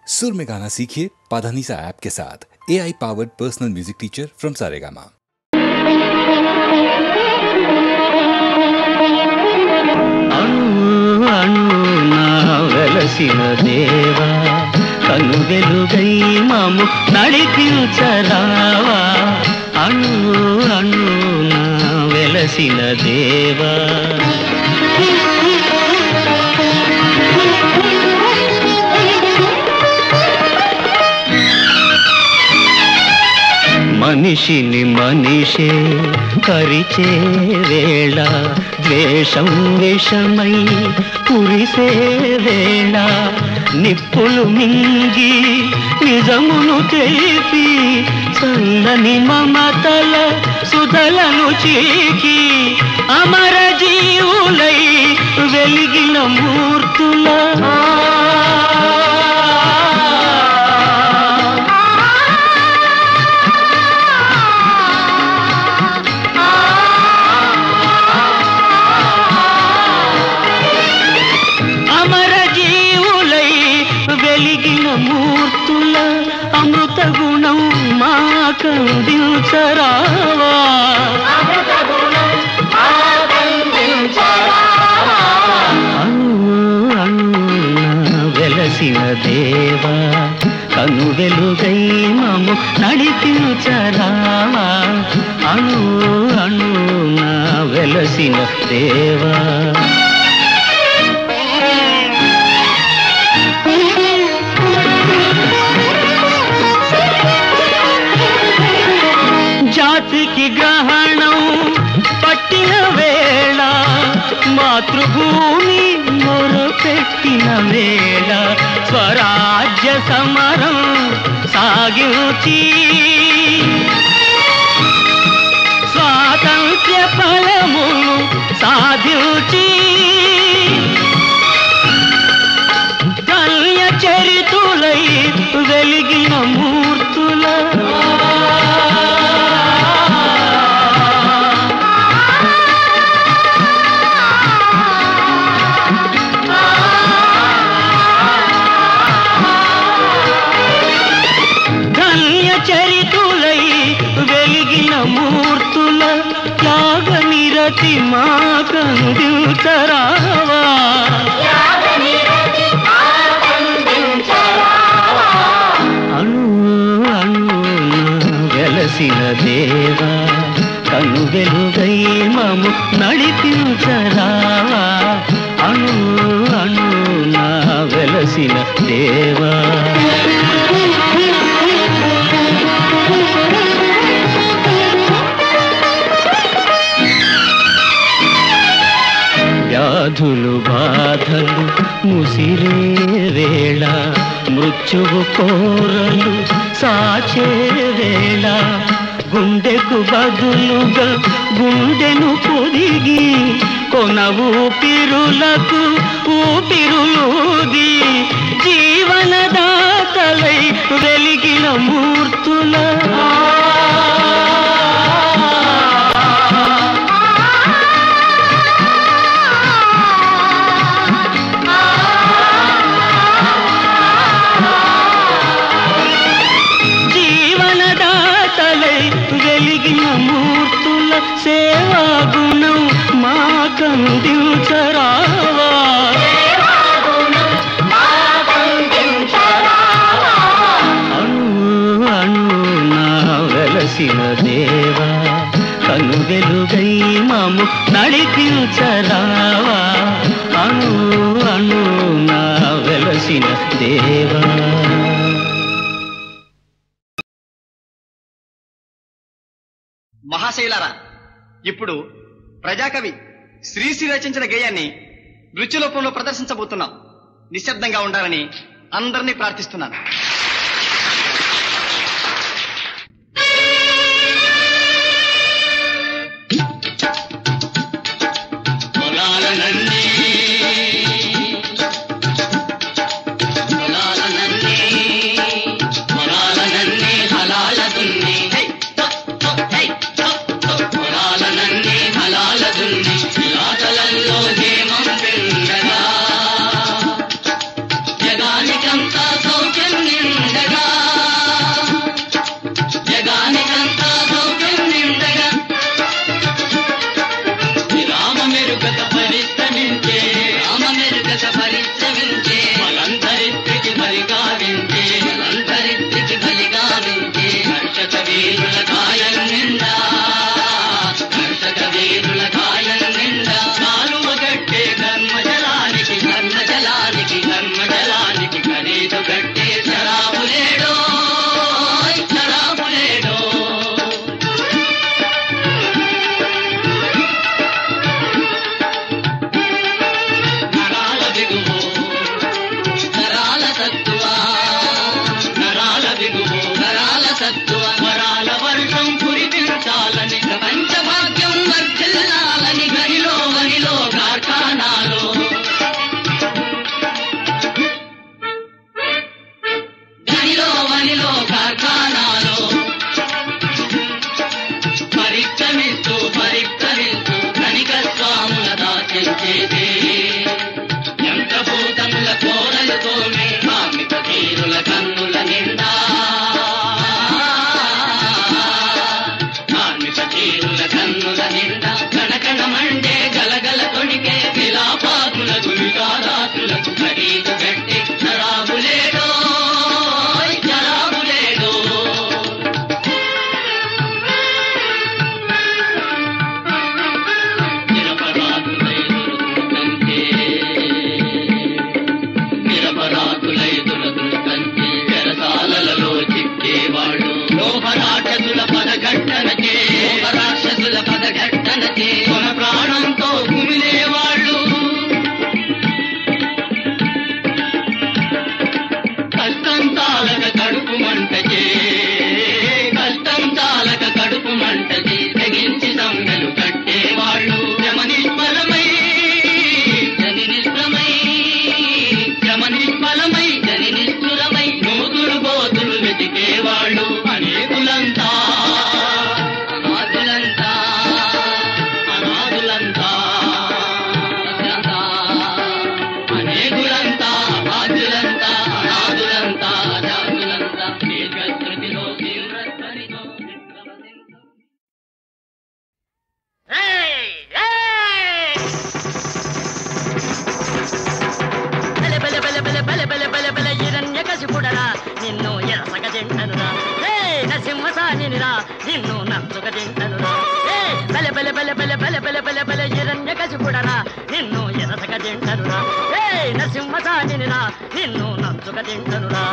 सुर में गाना सीखिए पाधानीसा ऐप के साथ। AI powered personal music teacher from Saregama. వెలసిన దేవా కను వెలుగై మాము నడిపించరావా అణు అణు వెలసిన దేవా మనిషిని మనిషే కరిచే వేళ ద్వేషం విషమై కురిసే వేళ నిప్పులు మింగి నిజమును తెలిపి చల్లని మమతల సుధలను చీకి అమర జీవులై వెలిగిన మూర్తుల మూర్తుల అమృత గుణం మాకందించరావా అణు అణు వెలసిన దేవా కను వెలుగై మము నడిపించరావా అణు అణు వెలసిన దేవా జాతికి గ్రహణం పట్టిన వేళ మాతృభూమి మొరపెట్టిన వేళ స్వరాజ్య సమరం సాగించి స్వాతంత్ర్య ఫలమును సాధించి ధన్య చరితులై వెలిగిన మూర్తుల చరితులై వెలిగిన మూర్తుల త్యాగ నిరతి మాకందించరావా అణు అణు వెలసిన దేవా కను వెలుగై మము నడిపించరావా అణు అణు వెలసిన దేవా వ్యాధులు బాధలు ముసిరే వేళ మృత్యువు కోరలు సాచే వేళ గుండెకు బదులుగా గుండెను పొదిగి కొన ఊపిరులకు ఊపిరులూది జీవనదాతలై వెలిగిన మూర్తుల వెలిగిన మూర్తుల సేవా గుణం మాకందించరావా అణు అణు వెలసిన దేవా కను వెలుగై మము నడిపించరావా అణు అణు వెలసిన దేవా మహాశైలారా, ఇప్పుడు ప్రజాకవి శ్రీశ్రీ రచించిన గేయాన్ని నృత్య రూపంలో ప్రదర్శించబోతున్నాం. నిశ్శబ్దంగా ఉండాలని అందరినీ ప్రార్థిస్తున్నాను. జగానికంతా సౌఖ్యం పనిలో కార్ఖానాలో పరిక్రమిస్తూ ధనిక స్వాముల దాచించేది యంత్రభూతముల కోరలతోనే కార్మిక తీరుల కన్నుల నిండా కార్మిక తీరుల కన్నుల నిండా కణకణమండే గలగల తొణికే విలాపాతులకు వికారాతులకు ఖరీదు గట్టి జరాబులేడో జరాబులేడో నిరపరాధులై దొరుకుతంటే చెరసాలలో చిక్కేవాళ్ళు లోహరాక్షసుల పదఘట్టనచే కొన ప్రాణంతో కుమిలేవాళ్ళు కష్టం చాలక కడుపు మంటచే తెగించి సమ్మెలు కట్టేవాళ్ళు శ్రమ నిష్ఫలమై జని నిష్ఠురమై నూతులు గోతులు వెతికేవాళ్ళు అనేకులంతా అనాథులంతా అనేకులంతా అబాధ్యులంతా అనాథులంతా అజాతులంతా దీర్ఘశృతిలో తీవ్రధ్వనితో విక్రమసింహం. హిరణ్యకశిపుడరా నిన్ను ఎరసక తింటనురా నరసింహసానిరా నిన్ను నంచుక తింటనురా బల బల బల బల బల బల బల బల హిరణ్యకశిపుడరా నిన్ను ఎరసక తింటనురా నరసింహసానిరా నిన్ను నంచుక తింటనురా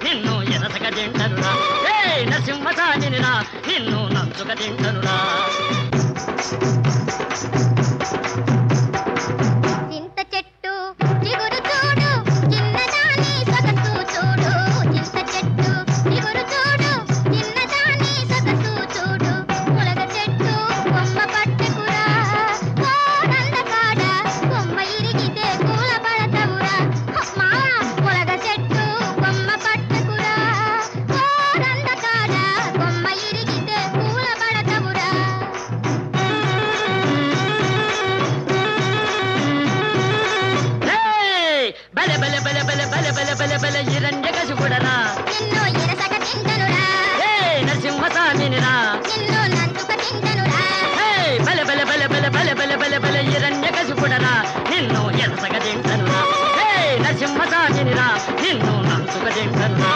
నిన్ను ఎరసక తింటనురా నరసింహసానిరా నిన్ను నంచుక తింటనురా చింత చెట్టు చిగురు చూడు చిన్నదాని సొగసు చూడు చింత చెట్టు చిగురు చూడు చిన్నదాని సొగసు చూడు ములగ చెట్టు కొమ్మ పట్టకురా కోడందకాడ కొమ్మ ఇరిగితే కూల పడతవురా ములగ చెట్టు కొమ్మ పట్టకురా కోడందకాడ కొమ్మ ఇరిగితే కూల పడతవురా బల బల బల బల బల బల బల బల హిరణ్యకశిపుడరా నిన్ను ఎరసక తింటనురా నరసింహసానిరా నిన్ను నంచుక తింటనురా బల బల బల బల బల బల బల బల హిరణ్యకశిపుడరా నిన్ను ఎరసక తింటనురా నరసింహసానిరా నిన్ను నంచుక తింటనురా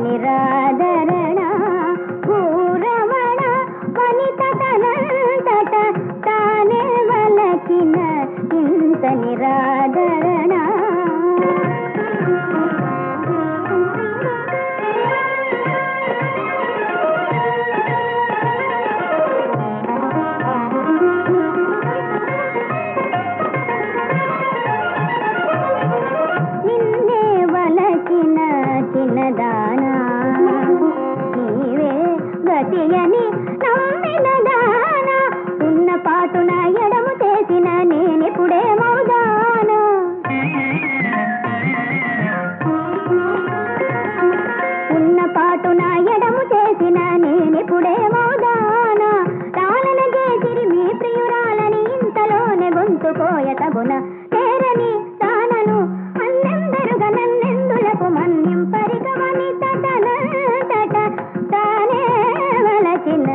నిరాదరణ భూరమణ వనిత తనంతట తానే వలకిన ఇంత నిరాదరణ నిన్నే వలకిన చిన్నదానా నీవే గతియని నమ్మిన దానా మగున తేరని తానను అన్నెందరుగ నన్నెందులకు మన్యం పరిగమని తటనంతట తానే వలచిన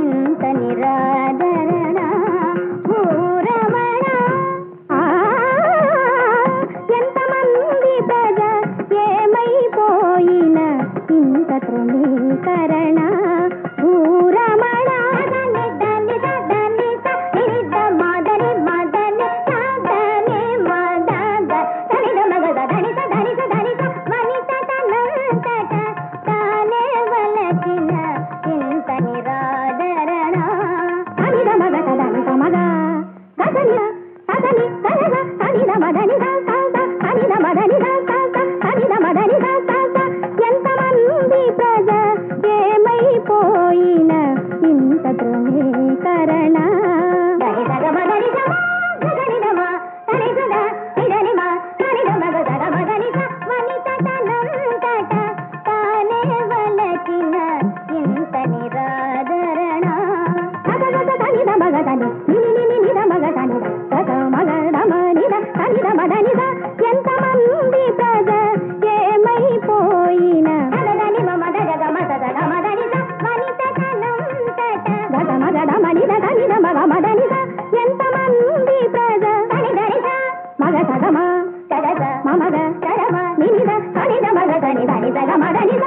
ఇంత నిరాదరణ భూరమణ. ఎంతమంది ప్రజ ఏమైపోయిన ఇంత తృణీకరణ భూరమణ. ఎంతమంది ప్రజ ఏమైపోయిన ఇంత తృణీకరణ. తానే వలచిన ఇంత నిరాదరణ. ఎంతమంది ప్రజ ఏమైపోయిన ఎంతమంది ప్రజ మగ సగమ మమగ సరమ నినిద సనిద మగ సని దని సగ మదనిద.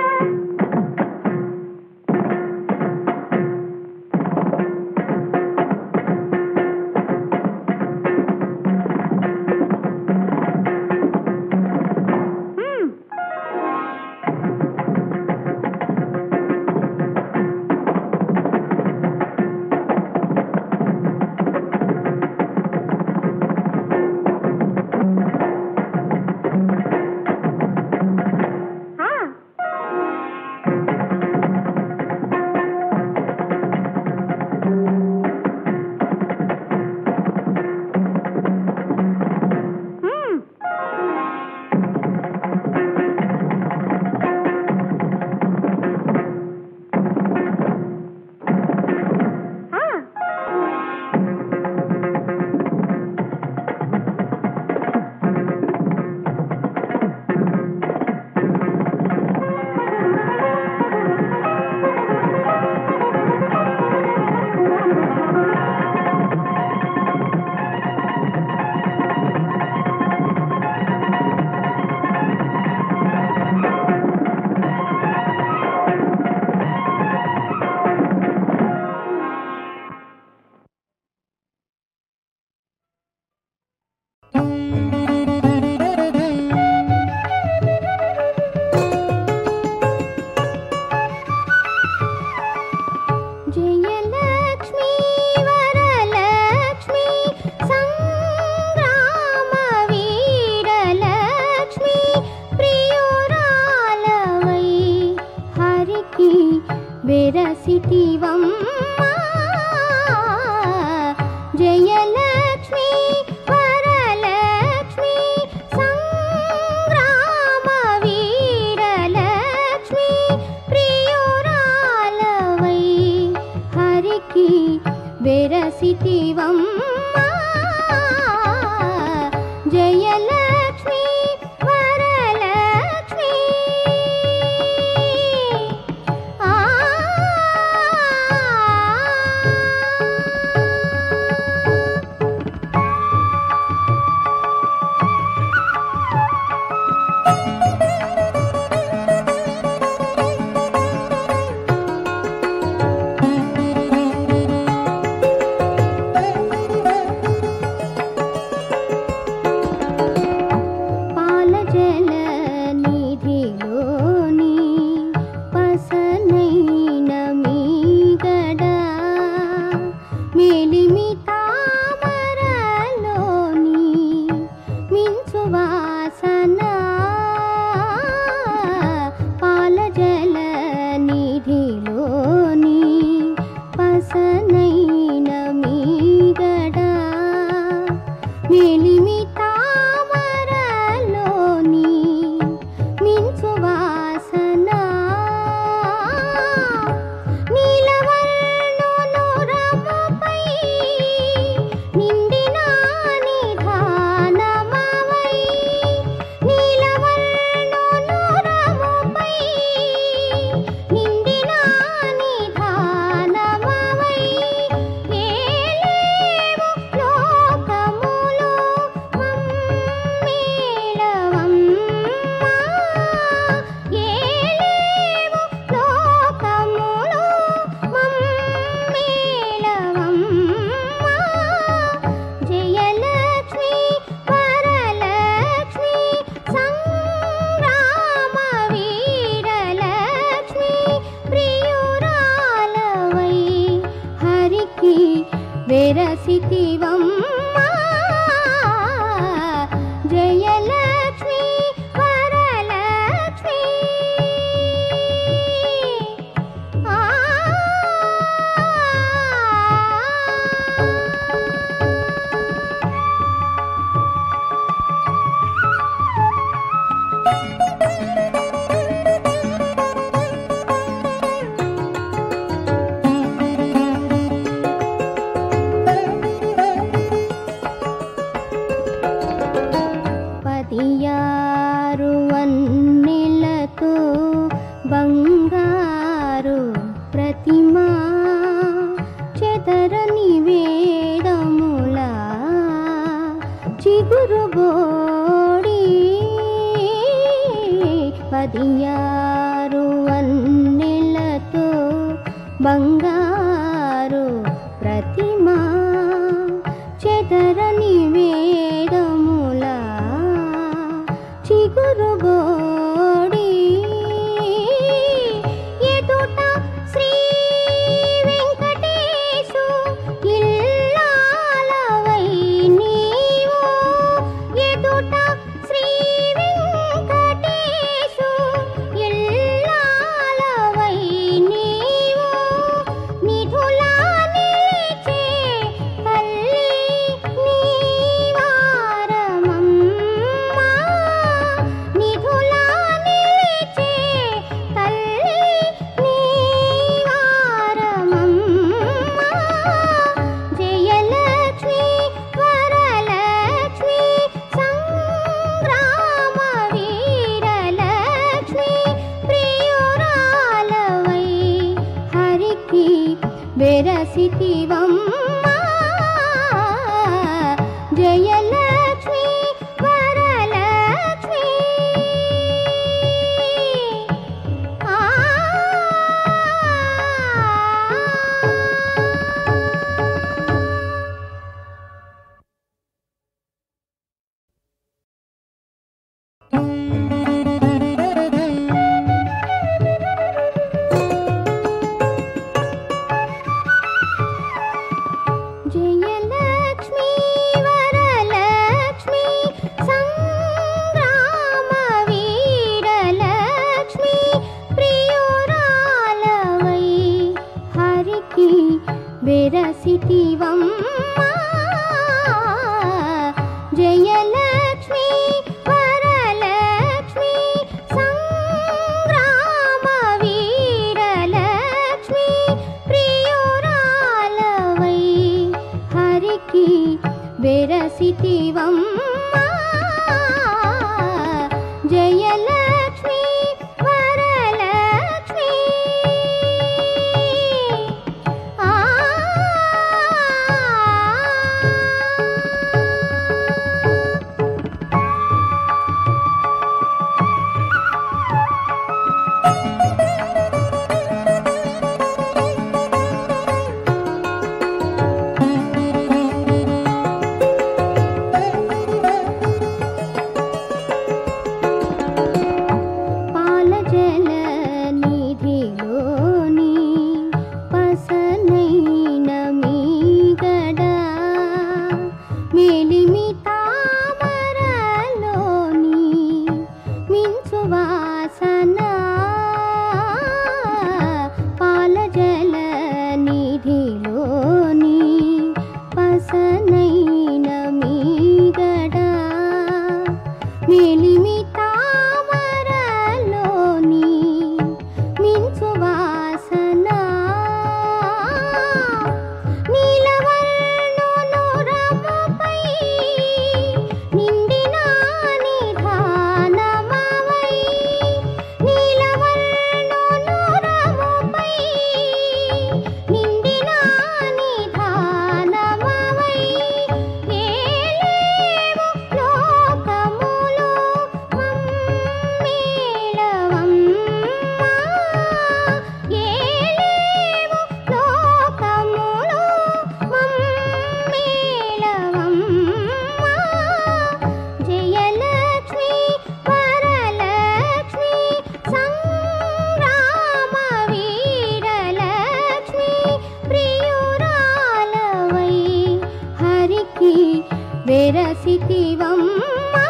జయలక్ష్మి వరలక్ష్మి సంగ్రామ వీరలక్ష్మి ప్రియురాలవై హరికి వెరసితివమ్మా. జయలక్ష్మి వరలక్ష్మి నిండిన నిధానమై హరికి వెరసితివమ్మా జయలక్ష్మి వరలక్ష్మి పదియారు వన్నెలతో బంగారు ప్రతిమా చెదరని వేదముల చిగురు బోడి పదియారు వన్నెలతో బంగారు ప్రతిమా చెదరని వేదముల చిగురుబోడి ఎదుట శ్రీ వెంకటేశు ఇల్లాలవై నీవు ఎదుట శ్రీ వెంకటేశు ఇల్లాలవై నీవు నిధులా నిలిచే తల్లి నీవారమమ్మా నిధులా నిలిచే తల్లి నీవారమమ్మా జయలక్ష్మి వరలక్ష్మి సంగ్రామ వీరలక్ష్మి ప్రియురాలవై హరికి వెరసితివమ్మా జయలక్ష్మి వరలక్ష్మి జయలక్ష్మి వరలక్ష్మి సంగ్రామ వీరలక్ష్మి ప్రియురాలవై హరికి వెరసితివమ్మా జయలక్ష్మి వరలక్ష్మి సంగ్రామ వీరలక్ష్మి ప్రియురాలవై హరికి వెరసితివమ్మా జయలక్ష్మి వరలక్ష్మి వెరసితివమ్మా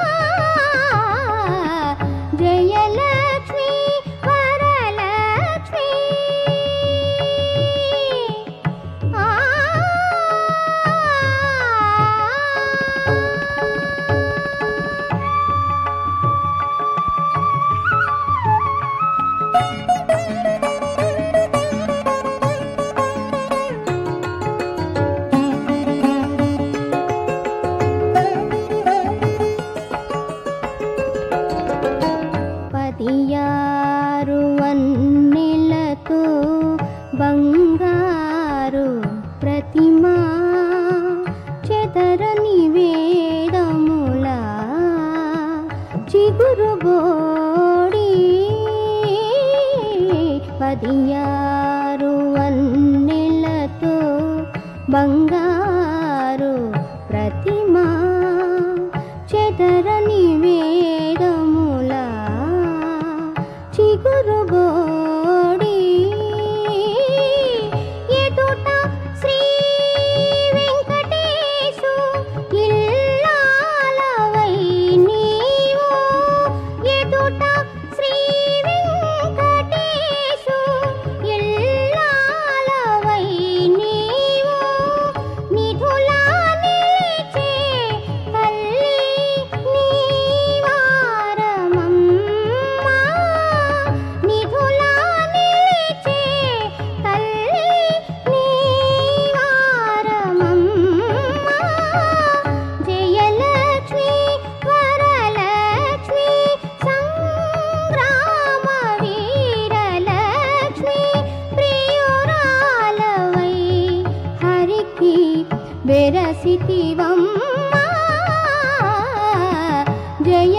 జయలక్ష్మి వరలక్ష్మి పదియారు వన్నెలతో బంగారు ప్రతిమా చెదరని వేదముల చిగురు బోడి పదియారు వన్నెలతో బంగారు ప్రతిమా చెదరని వేదముల చిగురు బోడి ఎదుట శ్రీ వెంకటేశు ఇల్లాలవై నీవు ఎదుట శ్రీ వెంకటేశు ఇల్లాలవై నీవు నిధులా నిలిచే తల్లి నీవారమమ్మా నిధులా నిలిచే తల్లి నీవారమమ్మా జయలక్ష్మి వరలక్ష్మి సంగ్రామ వీరలక్ష్మి ప్రియురాలవై హరికి వెరసితివమ్మా జయ